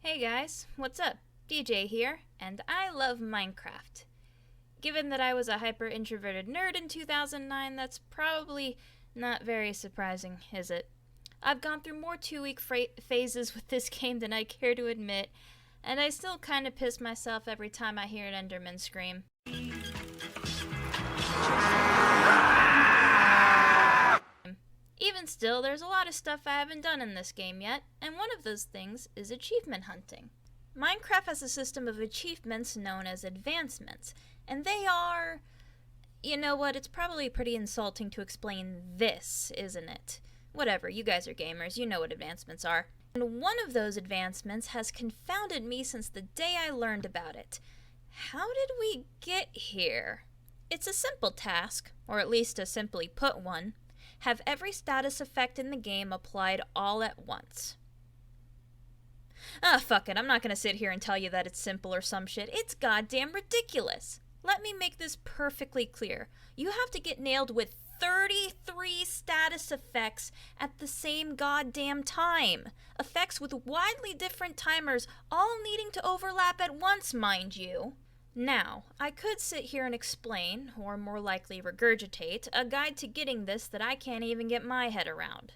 Hey guys, what's up? DJ here, and I love Minecraft. Given that I was a hyper-introverted nerd in 2009, that's probably not very surprising, is it? I've gone through more 2-week phases with this game than I care to admit, and I still kinda piss myself every time I hear an Enderman scream. Even still, there's a lot of stuff I haven't done in this game yet, and one of those things is achievement hunting. Minecraft has a system of achievements known as advancements, and they are... You know what, it's probably pretty insulting to explain this, isn't it? Whatever, you guys are gamers, you know what advancements are. And one of those advancements has confounded me since the day I learned about it. How did we get here? It's a simple task, or at least a simply put one. Have every status effect in the game applied all at once. Fuck it, I'm not gonna sit here and tell you that it's simple or some shit. It's goddamn ridiculous. Let me make this perfectly clear. You have to get nailed with 33 status effects at the same goddamn time. Effects with widely different timers, all needing to overlap at once, mind you. Now, I could sit here and explain, or more likely regurgitate, a guide to getting this that I can't even get my head around.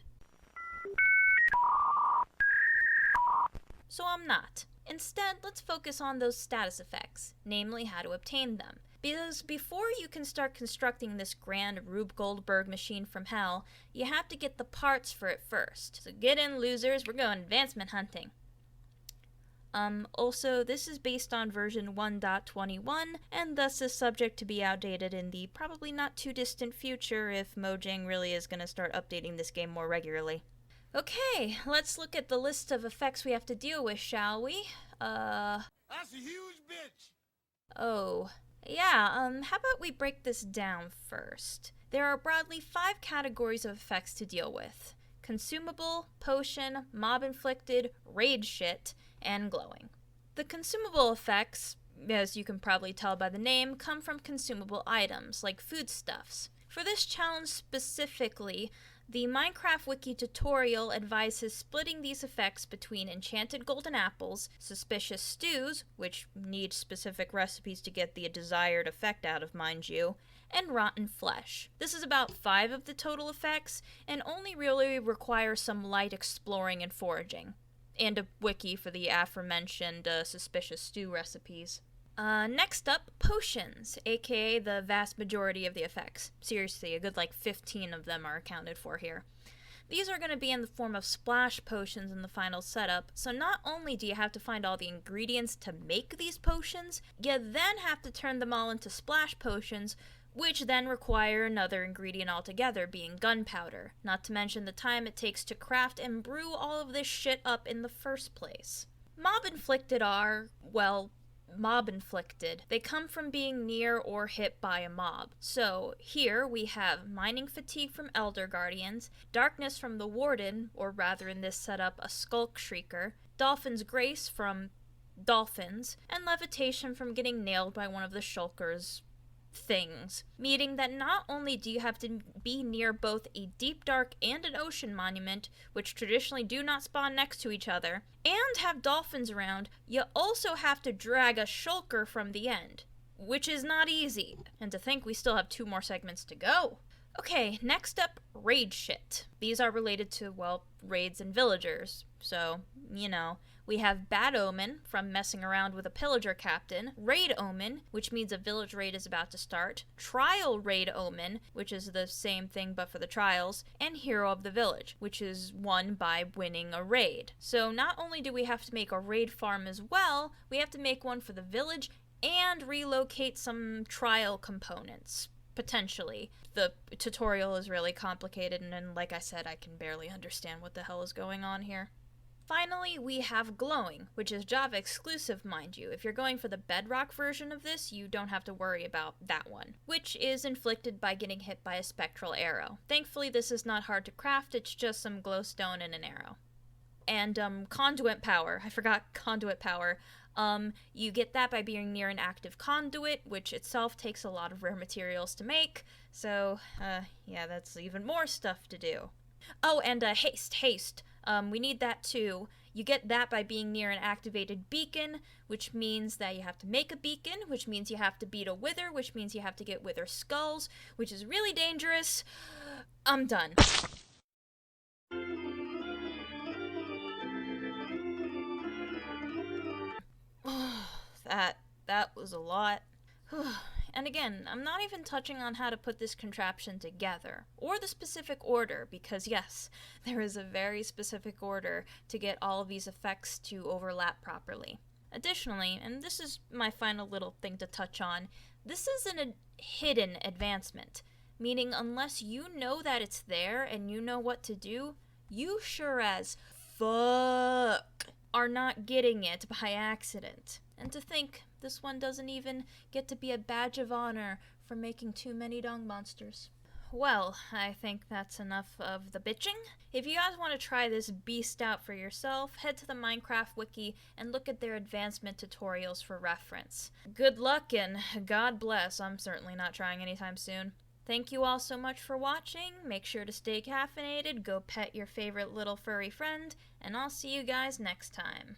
So I'm not. Instead, let's focus on those status effects, namely how to obtain them. Because before you can start constructing this grand Rube Goldberg machine from hell, you have to get the parts for it first. So get in, losers, we're going advancement hunting. Also, this is based on version 1.21, and thus is subject to be outdated in the probably not too distant future if Mojang really is gonna start updating this game more regularly. Okay, let's look at the list of effects we have to deal with, shall we? That's a huge bitch! Oh. Yeah, how about we break this down first? There are broadly 5 categories of effects to deal with. Consumable, potion, mob-inflicted, raid shit, and glowing. The consumable effects, as you can probably tell by the name, come from consumable items, like foodstuffs. For this challenge specifically, the Minecraft Wiki tutorial advises splitting these effects between enchanted golden apples, suspicious stews, which need specific recipes to get the desired effect out of, mind you, and rotten flesh. This is about 5 of the total effects, and only really requires some light exploring and foraging. And a wiki for the aforementioned suspicious stew recipes. Next up, potions, aka the vast majority of the effects. Seriously, a good 15 of them are accounted for here. These are going to be in the form of splash potions in the final setup, so not only do you have to find all the ingredients to make these potions, you then have to turn them all into splash potions, which then require another ingredient altogether, being gunpowder, not to mention the time it takes to craft and brew all of this shit up in the first place. Mob-inflicted are, well, mob-inflicted. They come from being near or hit by a mob. So, here we have mining fatigue from Elder Guardians, darkness from the Warden, or rather in this setup, a Skulk Shrieker, Dolphin's Grace from dolphins, and levitation from getting nailed by one of the Shulker's things, meaning that not only do you have to be near both a deep dark and an ocean monument, which traditionally do not spawn next to each other, and have dolphins around, you also have to drag a shulker from the end, which is not easy, and to think we still have 2 more segments to go. Okay, next up, raid shit. These are related to, well, raids and villagers, so, you know. We have Bad Omen, from messing around with a pillager captain, Raid Omen, which means a village raid is about to start, Trial Raid Omen, which is the same thing but for the trials, and Hero of the Village, which is won by winning a raid. So not only do we have to make a raid farm as well, we have to make one for the village and relocate some trial components. Potentially. The tutorial is really complicated, and like I said, I can barely understand what the hell is going on here. Finally, we have glowing, which is Java exclusive, mind you. If you're going for the Bedrock version of this, you don't have to worry about that one, which is inflicted by getting hit by a spectral arrow. Thankfully, this is not hard to craft, it's just some glowstone and an arrow. And, conduit power. I forgot conduit power. You get that by being near an active conduit, which itself takes a lot of rare materials to make, so, yeah, that's even more stuff to do. Oh, and haste. We need that too. You get that by being near an activated beacon, which means that you have to make a beacon, which means you have to beat a wither, which means you have to get wither skulls, which is really dangerous. I'm done. That was a lot. And again, I'm not even touching on how to put this contraption together, or the specific order, because yes, there is a very specific order to get all of these effects to overlap properly. Additionally, and this is my final little thing to touch on, this is a hidden advancement, meaning unless you know that it's there and you know what to do, you sure as fuck are not getting it by accident. And to think, this one doesn't even get to be a badge of honor for making too many dung monsters. Well, I think that's enough of the bitching. If you guys want to try this beast out for yourself, head to the Minecraft Wiki and look at their advancement tutorials for reference. Good luck and God bless. I'm certainly not trying anytime soon. Thank you all so much for watching. Make sure to stay caffeinated, go pet your favorite little furry friend, and I'll see you guys next time.